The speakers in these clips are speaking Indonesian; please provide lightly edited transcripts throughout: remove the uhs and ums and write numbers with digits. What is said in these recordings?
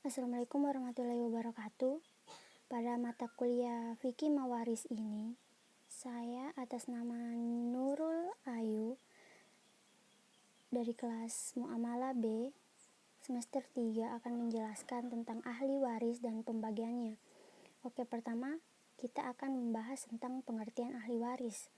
Assalamualaikum warahmatullahi wabarakatuh. Pada mata kuliah Fikih Mawaris ini, saya atas nama Nurul Ayu dari kelas Muamalah B semester 3 akan menjelaskan tentang ahli waris dan pembagiannya. Oke, pertama kita akan membahas tentang pengertian ahli waris.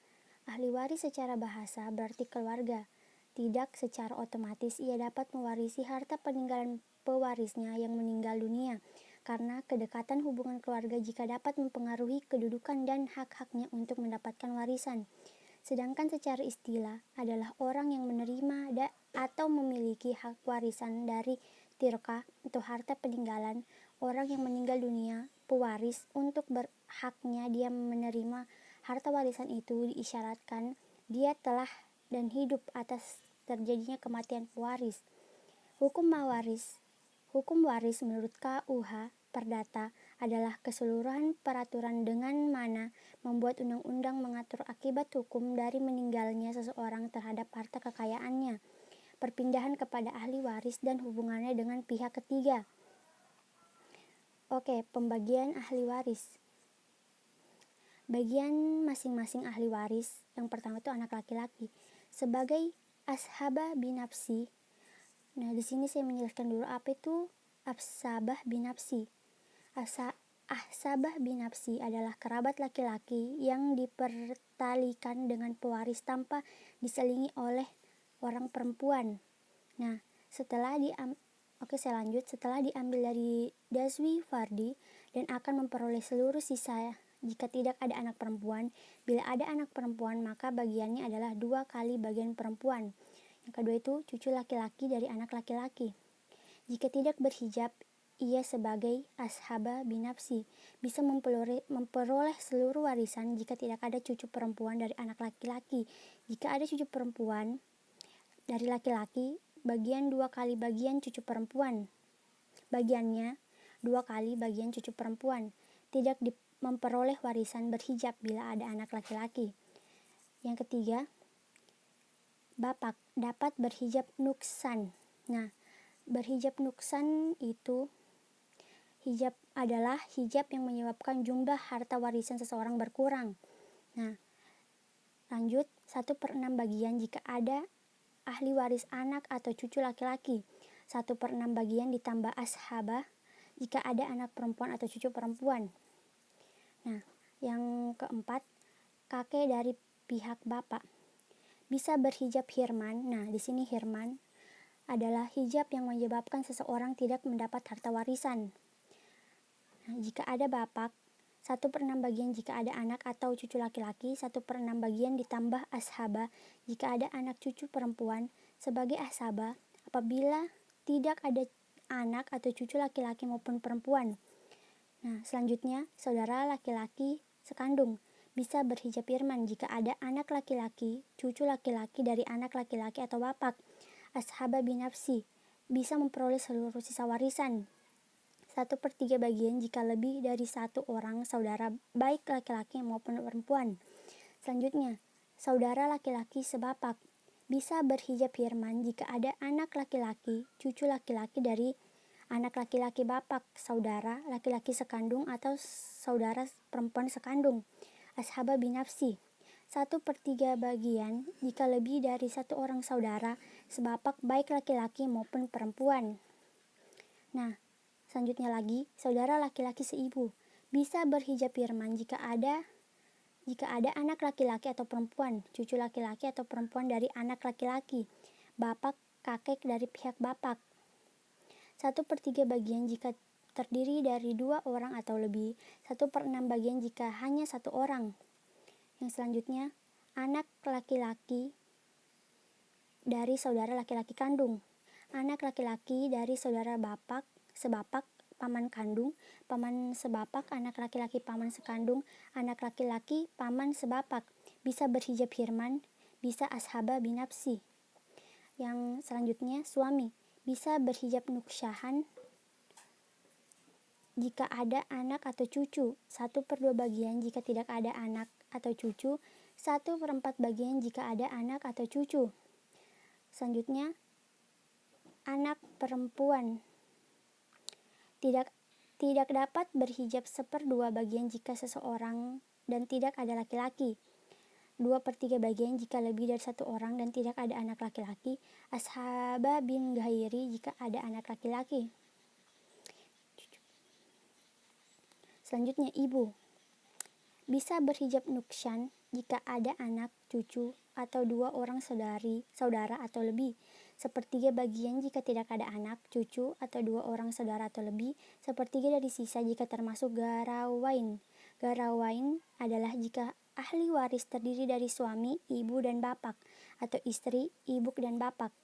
Ahli waris secara bahasa berarti keluarga. Tidak secara otomatis ia dapat mewarisi harta peninggalan pewarisnya yang meninggal dunia, karena kedekatan hubungan keluarga jika dapat mempengaruhi kedudukan dan hak-haknya untuk mendapatkan warisan. Sedangkan secara istilah adalah orang yang menerima atau memiliki hak warisan dari tirkah atau harta peninggalan orang yang meninggal dunia, pewaris untuk berhaknya dia menerima harta warisan itu diisyaratkan dia telah dan hidup atas terjadinya kematian pewaris. Hukum waris menurut KUH Perdata adalah keseluruhan peraturan dengan mana membuat undang-undang mengatur akibat hukum dari meninggalnya seseorang terhadap harta kekayaannya, perpindahan kepada ahli waris dan hubungannya dengan pihak ketiga. Oke, pembagian ahli waris. Bagian masing-masing ahli waris. Yang pertama itu anak laki-laki sebagai ashabah binafsi. Nah, di sini saya menjelaskan dulu apa itu ashabah binafsi. Ashabah binafsi adalah kerabat laki-laki yang dipertalikan dengan pewaris tanpa diselingi oleh orang perempuan. Nah, setelah diambil dari Daswi Fardi dan akan memperoleh seluruh sisa jika tidak ada anak perempuan. Bila ada anak perempuan, maka bagiannya adalah 2 kali bagian perempuan. Yang kedua itu cucu laki-laki dari anak laki-laki. Jika tidak berhijab, ia sebagai ashabah binafsi bisa memperoleh seluruh warisan jika tidak ada cucu perempuan dari anak laki-laki. Jika ada cucu perempuan dari laki-laki, bagian 2 kali bagian cucu perempuan. Bagiannya 2 kali bagian cucu perempuan. Tidak memperoleh warisan berhijab bila ada anak laki-laki. Yang ketiga, bapak dapat berhijab nuksan. Nah, berhijab nuksan itu hijab adalah hijab yang menyebabkan jumlah harta warisan seseorang berkurang. Nah, lanjut 1/6 bagian jika ada ahli waris anak atau cucu laki-laki. 1/6 bagian ditambah ashabah jika ada anak perempuan atau cucu perempuan. Nah, yang keempat, kakek dari pihak bapak bisa berhijab hirman. Nah, di sini hirman adalah hijab yang menyebabkan seseorang tidak mendapat harta warisan. Nah, jika ada bapak, 1/6 bagian jika ada anak atau cucu laki-laki, 1/6 bagian ditambah ashabah jika ada anak cucu perempuan sebagai ashabah apabila tidak ada anak atau cucu laki-laki maupun perempuan. Nah, selanjutnya, saudara laki-laki sekandung bisa berhijab hirman jika ada anak laki-laki, cucu laki-laki dari anak laki-laki atau bapak. Ashabah binafsi bisa memperoleh seluruh sisa warisan. 1/3 bagian jika lebih dari 1 orang saudara baik laki-laki maupun perempuan. Selanjutnya, saudara laki-laki sebapak bisa berhijab hirman jika ada anak laki-laki, cucu laki-laki dari anak laki-laki bapak, saudara laki-laki sekandung atau saudara perempuan sekandung. Ashabah binafsi 1/3 bagian jika lebih dari 1 orang saudara sebapak baik laki-laki maupun perempuan. Nah, selanjutnya lagi, saudara laki-laki seibu bisa berhijab hirman jika ada anak laki-laki atau perempuan, cucu laki-laki atau perempuan dari anak laki-laki, bapak, kakek dari pihak bapak. 1/3 bagian jika terdiri dari 2 orang atau lebih, 1/6 bagian jika hanya 1 orang. Yang selanjutnya, anak laki-laki dari saudara laki-laki kandung, anak laki-laki dari saudara bapak, sebapak, paman kandung, paman sebapak, anak laki-laki paman sekandung, anak laki-laki paman sebapak, bisa berhijab hirman, bisa ashabah binafsi. Yang selanjutnya, suami bisa berhijab nuksyahan jika ada anak atau cucu, 1/2 bagian jika tidak ada anak atau cucu, 1/4 bagian jika ada anak atau cucu. Selanjutnya, anak perempuan Tidak tidak dapat berhijab 1/2 bagian jika seseorang dan tidak ada laki-laki. 2/3 bagian jika lebih dari 1 orang dan tidak ada anak laki-laki. Ashaba bin ghairi jika ada anak laki-laki. Selanjutnya ibu. Bisa berhijab nuksyan jika ada anak, cucu, atau 2 orang saudara atau lebih. 1/3 bagian jika tidak ada anak, cucu, atau 2 orang saudara atau lebih. 1/3 dari sisa jika termasuk garawain. Garawain adalah jika ahli waris terdiri dari suami, ibu, dan bapak, atau istri, ibu, dan bapak.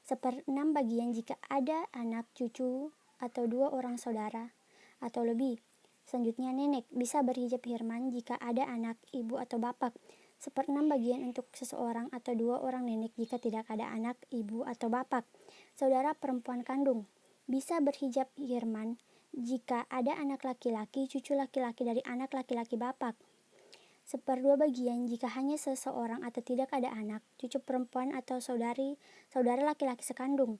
1/6 bagian jika ada anak, cucu, atau 2 orang saudara atau lebih. Selanjutnya nenek. Bisa berhijab hirman jika ada anak, ibu, atau bapak. 1/6 bagian untuk seseorang atau 2 orang nenek jika tidak ada anak, ibu, atau bapak. Saudara perempuan kandung. Bisa berhijab hirman jika ada anak laki-laki, cucu laki-laki dari anak laki-laki bapak. 1/2 bagian jika hanya seseorang atau tidak ada anak, cucu perempuan atau saudara laki-laki sekandung.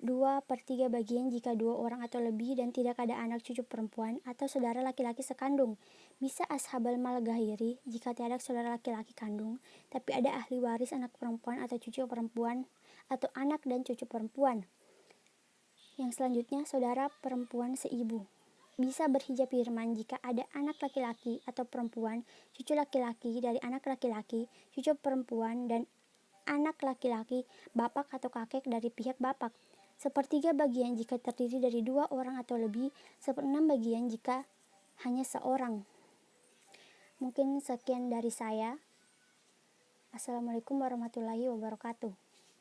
2/3 bagian jika 2 orang atau lebih dan tidak ada anak cucu perempuan atau saudara laki-laki sekandung. Bisa ashabal mal ghairi jika tiada saudara laki-laki kandung, tapi ada ahli waris anak perempuan atau cucu perempuan atau anak dan cucu perempuan. Yang selanjutnya saudara perempuan seibu. Bisa berhijab hirman jika ada anak laki-laki atau perempuan, cucu laki-laki dari anak laki-laki, cucu perempuan, dan anak laki-laki, bapak atau kakek dari pihak bapak. 1/3 bagian jika terdiri dari 2 orang atau lebih. 1/6 bagian jika hanya seorang. Mungkin sekian dari saya. Assalamualaikum warahmatullahi wabarakatuh.